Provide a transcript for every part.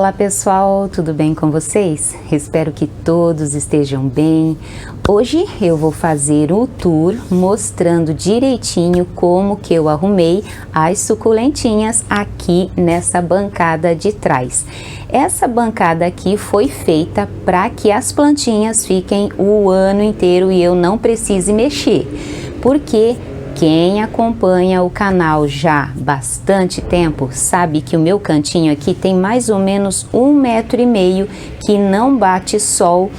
Olá pessoal, tudo bem com vocês? Espero que todos estejam bem. Hoje eu vou fazer o tour mostrando direitinho como que eu arrumei as suculentinhas aqui nessa bancada de trás. Essa bancada aqui foi feita para que as plantinhas fiquem o ano inteiro e eu não precise mexer, porque quem acompanha o canal já há bastante tempo sabe que o meu cantinho aqui tem mais ou menos 1,5 metro que não bate sol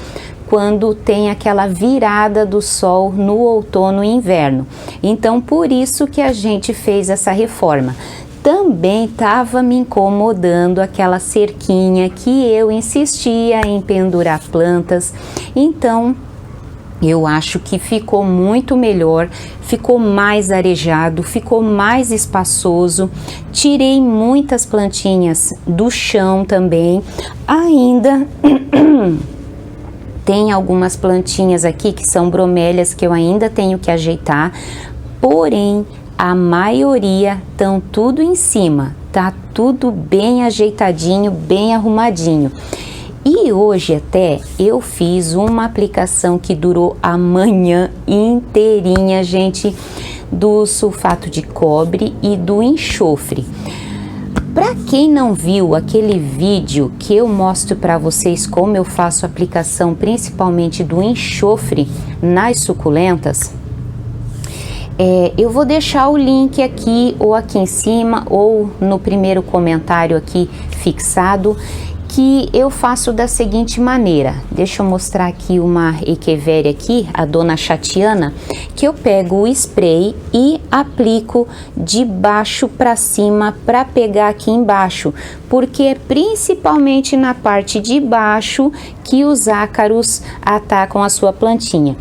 quando tem aquela virada do sol no outono e inverno. Então por isso que a gente fez essa reforma. Também estava me incomodando aquela cerquinha que eu insistia em pendurar plantas, então eu acho que ficou muito melhor, ficou mais arejado, ficou mais espaçoso. Tirei muitas plantinhas do chão também. Ainda tem algumas plantinhas aqui que são bromélias que eu ainda tenho que ajeitar, porém a maioria estão tudo em cima, tá tudo bem ajeitadinho, bem arrumadinho. E hoje até eu fiz uma aplicação que durou a manhã inteirinha, gente, do sulfato de cobre e do enxofre. Para quem não viu aquele vídeo que eu mostro para vocês como eu faço a aplicação principalmente do enxofre nas suculentas, eu vou deixar o link aqui ou aqui em cima ou no primeiro comentário aqui fixado, que eu faço da seguinte maneira. Deixa eu mostrar aqui uma Echeveria aqui, a Dona Chatiana, que eu pego o spray e aplico de baixo para cima para pegar aqui embaixo, porque é principalmente na parte de baixo que os ácaros atacam a sua plantinha.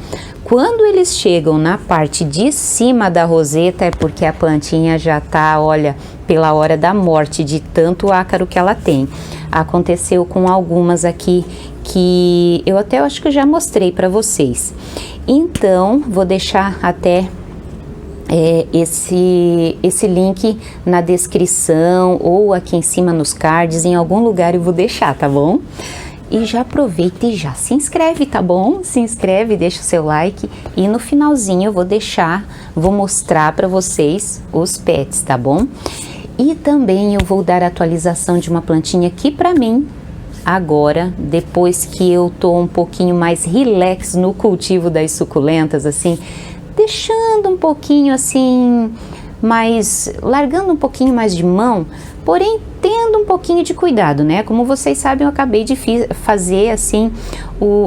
Quando eles chegam na parte de cima da roseta é porque a plantinha já tá, olha, pela hora da morte de tanto ácaro que ela tem. Aconteceu com algumas aqui que eu até acho que eu já mostrei para vocês. Então, vou deixar até esse link na descrição ou aqui em cima nos cards, em algum lugar eu vou deixar, tá bom? E já aproveita e já se inscreve, tá bom? Se inscreve, deixa o seu like e no finalzinho eu vou mostrar para vocês os pets, tá bom? E também eu vou dar atualização de uma plantinha que para mim, agora, depois que eu tô um pouquinho mais relax no cultivo das suculentas, assim, deixando um pouquinho assim, largando um pouquinho mais de mão, porém tendo um pouquinho de cuidado, né? Como vocês sabem, eu acabei de fazer assim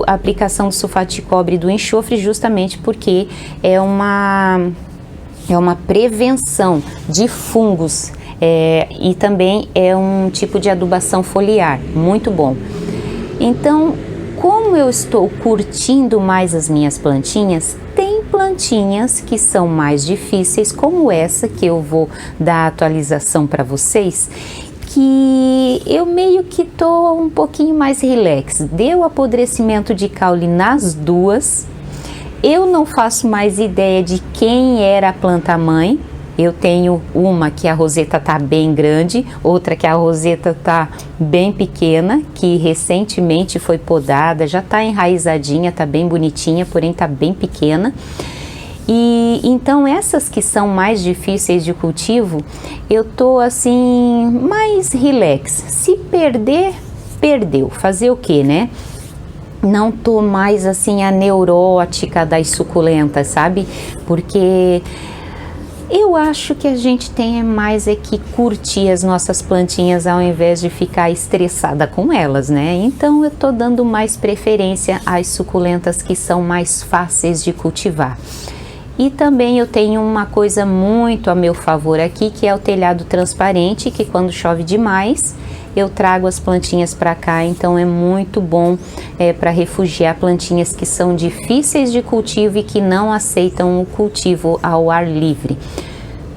a aplicação do sulfato de cobre e do enxofre justamente porque é uma prevenção de fungos e também é um tipo de adubação foliar, muito bom. Então, como eu estou curtindo mais as minhas plantinhas, tem plantinhas que são mais difíceis, como essa que eu vou dar atualização para vocês, que eu meio que tô um pouquinho mais relax. Deu apodrecimento de caule nas duas. Eu não faço mais ideia de quem era a planta mãe. Eu tenho uma que a roseta tá bem grande, outra que a roseta tá bem pequena, que recentemente foi podada, já tá enraizadinha, tá bem bonitinha, porém tá bem pequena. E então essas que são mais difíceis de cultivo, eu tô assim mais relax. Se perder, perdeu. Fazer o que, né? Não tô mais assim a neurótica das suculentas, sabe? Porque eu acho que a gente tem mais que curtir as nossas plantinhas ao invés de ficar estressada com elas, né? Então eu tô dando mais preferência às suculentas que são mais fáceis de cultivar. E também eu tenho uma coisa muito a meu favor aqui, que é o telhado transparente, que quando chove demais, eu trago as plantinhas para cá, então é muito bom para refugiar plantinhas que são difíceis de cultivo e que não aceitam o cultivo ao ar livre.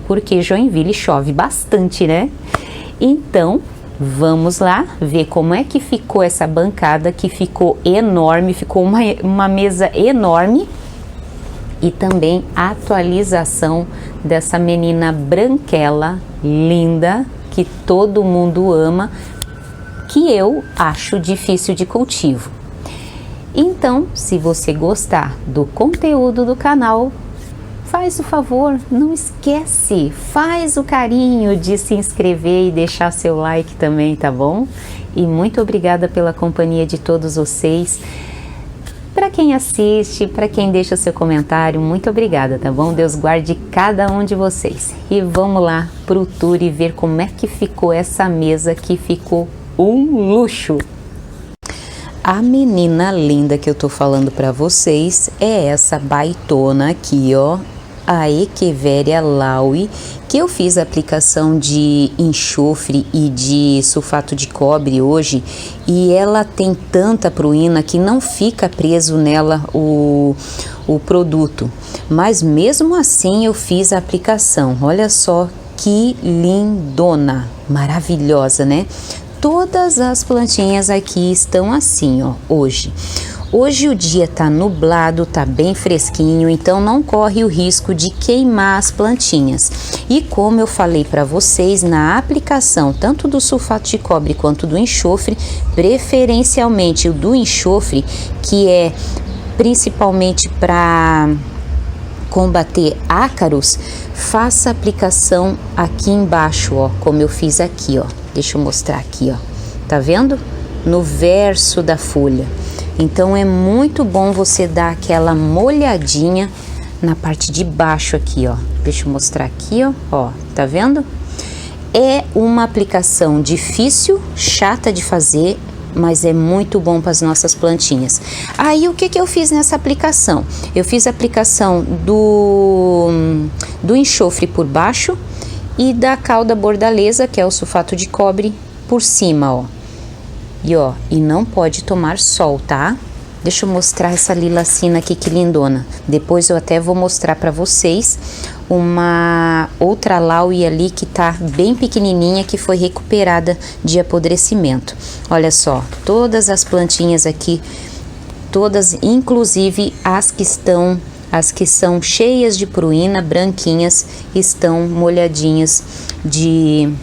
Porque Joinville chove bastante, né? Então, vamos lá ver como é que ficou essa bancada, que ficou enorme, ficou uma mesa enorme. E também a atualização dessa menina branquela, linda, que todo mundo ama, que eu acho difícil de cultivo. Então, se você gostar do conteúdo do canal, faz o favor, não esquece, faz o carinho de se inscrever e deixar seu like também, tá bom? E muito obrigada pela companhia de todos vocês. Para quem assiste, para quem deixa seu comentário, muito obrigada, tá bom? Deus guarde cada um de vocês. E vamos lá pro tour e ver como é que ficou essa mesa, que ficou um luxo. A menina linda que eu tô falando para vocês é essa baitona aqui, ó, a Echeveria laui, que eu fiz a aplicação de enxofre e de sulfato de cobre hoje, e ela tem tanta pruína que não fica preso nela o produto, mas mesmo assim eu fiz a aplicação. Olha só que lindona, maravilhosa, né? Todas as plantinhas aqui estão assim, ó, hoje. Hoje o dia tá nublado, tá bem fresquinho, então não corre o risco de queimar as plantinhas. E como eu falei para vocês, na aplicação tanto do sulfato de cobre quanto do enxofre, preferencialmente o do enxofre, que é principalmente para combater ácaros, faça a aplicação aqui embaixo, ó, como eu fiz aqui, ó. Deixa eu mostrar aqui, ó. Tá vendo? No verso da folha. Então é muito bom você dar aquela molhadinha na parte de baixo aqui, ó. Deixa eu mostrar aqui, ó, tá vendo? É uma aplicação difícil, chata de fazer, mas é muito bom para as nossas plantinhas. Aí o que eu fiz nessa aplicação? Eu fiz a aplicação do enxofre por baixo e da calda bordaleza, que é o sulfato de cobre, por cima, ó. E não pode tomar sol, tá? Deixa eu mostrar essa lilacina aqui, que lindona. Depois eu até vou mostrar para vocês uma outra laui ali que tá bem pequenininha, que foi recuperada de apodrecimento. Olha só, todas as plantinhas aqui, todas, inclusive as que são cheias de pruína, branquinhas, estão molhadinhas de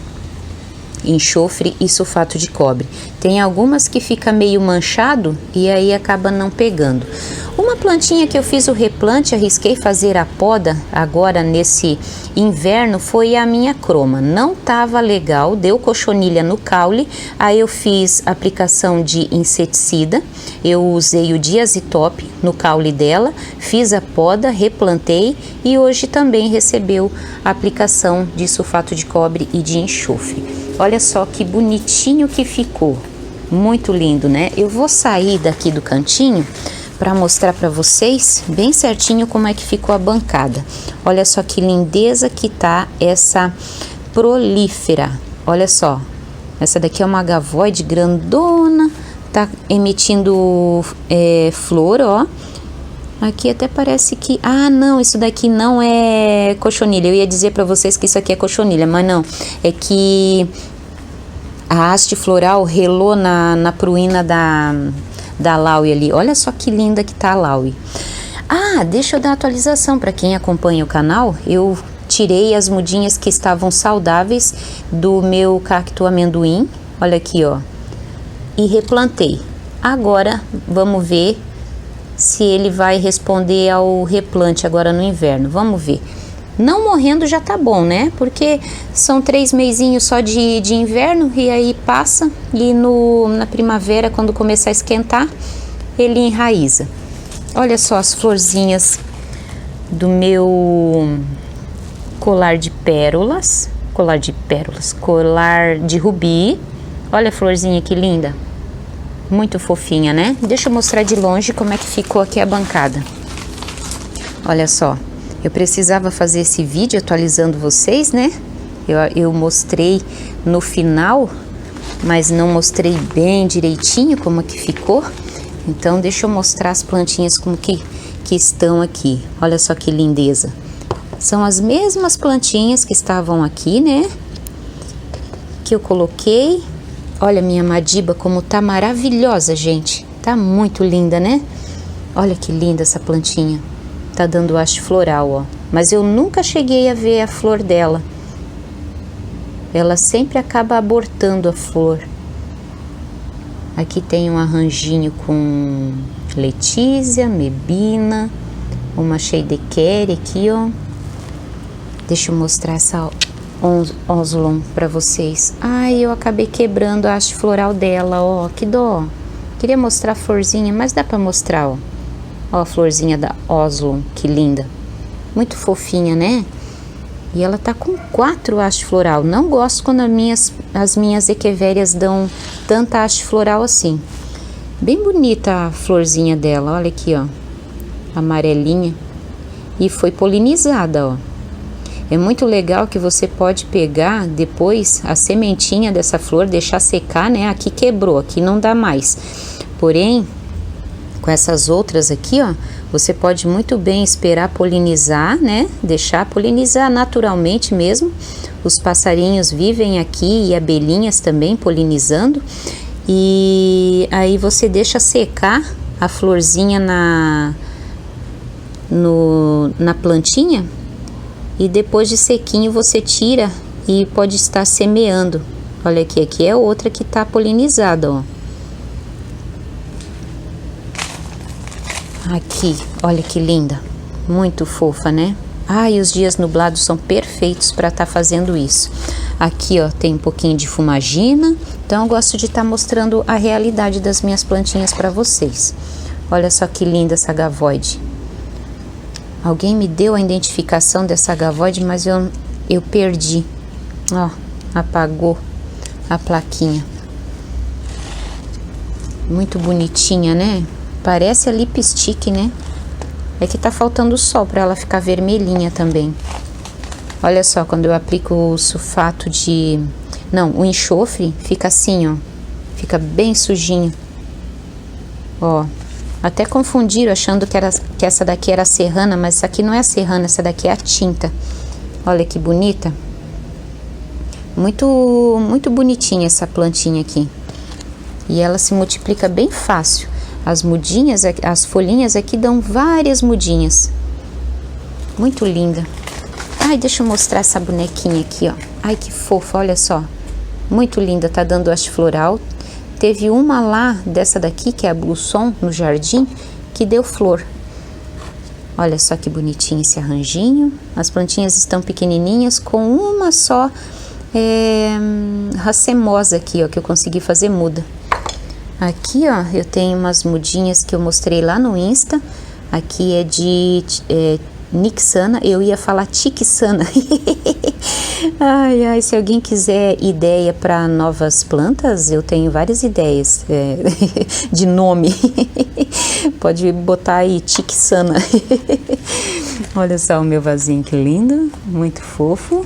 enxofre e sulfato de cobre. Tem algumas que fica meio manchado e aí acaba não pegando. Uma plantinha que eu fiz o replante, arrisquei fazer a poda agora nesse inverno, foi a minha croma. Não tava legal, deu cochonilha no caule, aí eu fiz aplicação de inseticida, eu usei o Diazitop no caule dela, fiz a poda, replantei e hoje também recebeu a aplicação de sulfato de cobre e de enxofre. Olha só que bonitinho que ficou, muito lindo, né? Eu vou sair daqui do cantinho para mostrar para vocês bem certinho como é que ficou a bancada. Olha só que lindeza que tá essa prolífera. Olha só, essa daqui é uma agavoide grandona, tá emitindo flor, ó. Aqui até parece que... Ah, não, isso daqui não é cochonilha. Eu ia dizer para vocês que isso aqui é cochonilha, mas não. É que a haste floral relou na pruína da laui ali. Olha só que linda que tá a laui. Ah, deixa eu dar atualização para quem acompanha o canal. Eu tirei as mudinhas que estavam saudáveis do meu cacto amendoim. Olha aqui, ó. E replantei. Agora, vamos ver se ele vai responder ao replante agora no inverno. Vamos ver. Não morrendo já tá bom, né? Porque são 3 mesinhos só de inverno e aí passa e na primavera, quando começar a esquentar, ele enraiza. Olha só as florzinhas do meu colar de pérolas, colar de rubi. Olha a florzinha que linda. Muito fofinha, né? Deixa eu mostrar de longe como é que ficou aqui a bancada. Olha só, eu precisava fazer esse vídeo atualizando vocês, né? Eu mostrei no final, mas não mostrei bem direitinho como é que ficou. Então, deixa eu mostrar as plantinhas como que estão aqui. Olha só que lindeza. São as mesmas plantinhas que estavam aqui, né? Que eu coloquei. Olha minha madiba como tá maravilhosa, gente. Tá muito linda, né? Olha que linda essa plantinha. Tá dando haste floral, ó. Mas eu nunca cheguei a ver a flor dela. Ela sempre acaba abortando a flor. Aqui tem um arranjinho com Letícia, Mebina, uma Sheidequere aqui, ó. Deixa eu mostrar essa Oslon pra vocês. Ai, eu acabei quebrando a haste floral dela, ó, que dó. Queria mostrar a florzinha, mas dá pra mostrar, ó. Ó a florzinha da Oslon, que linda. Muito fofinha, né? E ela tá com 4 haste floral. Não gosto quando as minhas equevérias dão tanta haste floral assim. Bem bonita a florzinha dela, olha aqui, ó. Amarelinha. E foi polinizada, ó. É muito legal que você pode pegar depois a sementinha dessa flor, deixar secar, né? Aqui quebrou, aqui não dá mais. Porém, com essas outras aqui, ó, você pode muito bem esperar polinizar, né? Deixar polinizar naturalmente mesmo. Os passarinhos vivem aqui e abelhinhas também polinizando. E aí você deixa secar a florzinha na plantinha. E depois de sequinho você tira e pode estar semeando. Olha aqui, aqui é outra que tá polinizada, ó. Aqui, olha que linda. Muito fofa, né? Ai, os dias nublados são perfeitos para estar fazendo isso. Aqui, ó, tem um pouquinho de fumagina. Então eu gosto de estar mostrando a realidade das minhas plantinhas para vocês. Olha só que linda essa gavoide. Alguém me deu a identificação dessa gavoide, mas eu perdi. Ó, apagou a plaquinha. Muito bonitinha, né? Parece a lipstick, né? É que tá faltando sol para ela ficar vermelhinha também. Olha só, quando eu aplico o sulfato de... Não, o enxofre fica assim, ó. Fica bem sujinho. Ó. Até confundiram achando que essa daqui era a serrana, mas essa aqui não é a serrana, essa daqui é a tinta. Olha que bonita. Muito, muito bonitinha essa plantinha aqui. E ela se multiplica bem fácil. As mudinhas, as folhinhas aqui dão várias mudinhas. Muito linda. Ai, deixa eu mostrar essa bonequinha aqui, ó. Ai, que fofa, olha só. Muito linda, tá dando haste floral. Teve uma lá, dessa daqui, que é a Blusson, no jardim, que deu flor. Olha só que bonitinho esse arranjinho. As plantinhas estão pequenininhas, com uma só racemosa aqui, ó, que eu consegui fazer muda. Aqui, ó, eu tenho umas mudinhas que eu mostrei lá no Insta. Aqui é de Nixana, eu ia falar Tixana. Ai, ai, se alguém quiser ideia para novas plantas, eu tenho várias ideias de nome. Pode botar aí Tixana. Olha só o meu vasinho, que lindo, muito fofo.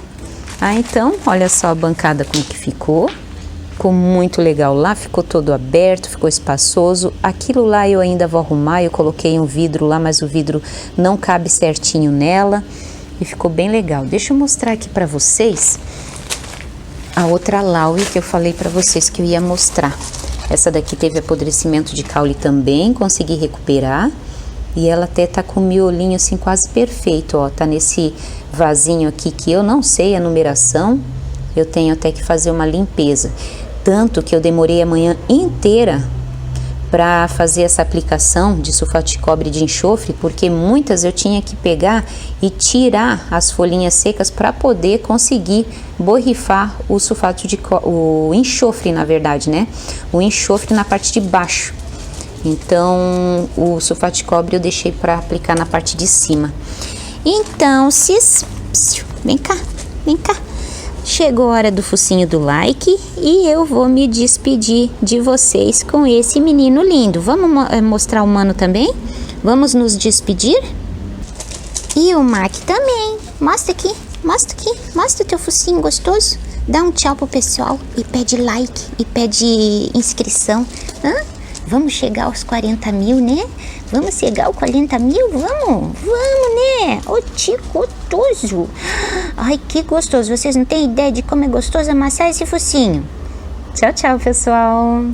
Ah, então, olha só a bancada como que ficou. Ficou muito legal lá, ficou todo aberto, ficou espaçoso. Aquilo lá eu ainda vou arrumar, eu coloquei um vidro lá, mas o vidro não cabe certinho nela. E ficou bem legal. Deixa eu mostrar aqui pra vocês a outra Laue que eu falei pra vocês que eu ia mostrar. Essa daqui teve apodrecimento de caule também, consegui recuperar. E ela até tá com o miolinho assim quase perfeito, ó. Tá nesse vasinho aqui que eu não sei a numeração. Eu tenho até que fazer uma limpeza. Tanto que eu demorei a manhã inteira para fazer essa aplicação de sulfato de cobre de enxofre, porque muitas eu tinha que pegar e tirar as folhinhas secas para poder conseguir borrifar o sulfato de o enxofre, na verdade, né? O enxofre na parte de baixo. Então, o sulfato de cobre eu deixei para aplicar na parte de cima. Então, vem cá, vem cá. Chegou a hora do focinho do like e eu vou me despedir de vocês com esse menino lindo. Vamos mostrar o Mano também? Vamos nos despedir? E o Mac também. Mostra aqui, mostra o teu focinho gostoso. Dá um tchau pro pessoal e pede like e pede inscrição. Vamos chegar aos 40 mil, né? Vamos chegar aos 40 mil? Vamos, né? Ô, tico gostoso. Ai, que gostoso. Vocês não têm ideia de como é gostoso amassar esse focinho. Tchau, tchau, pessoal.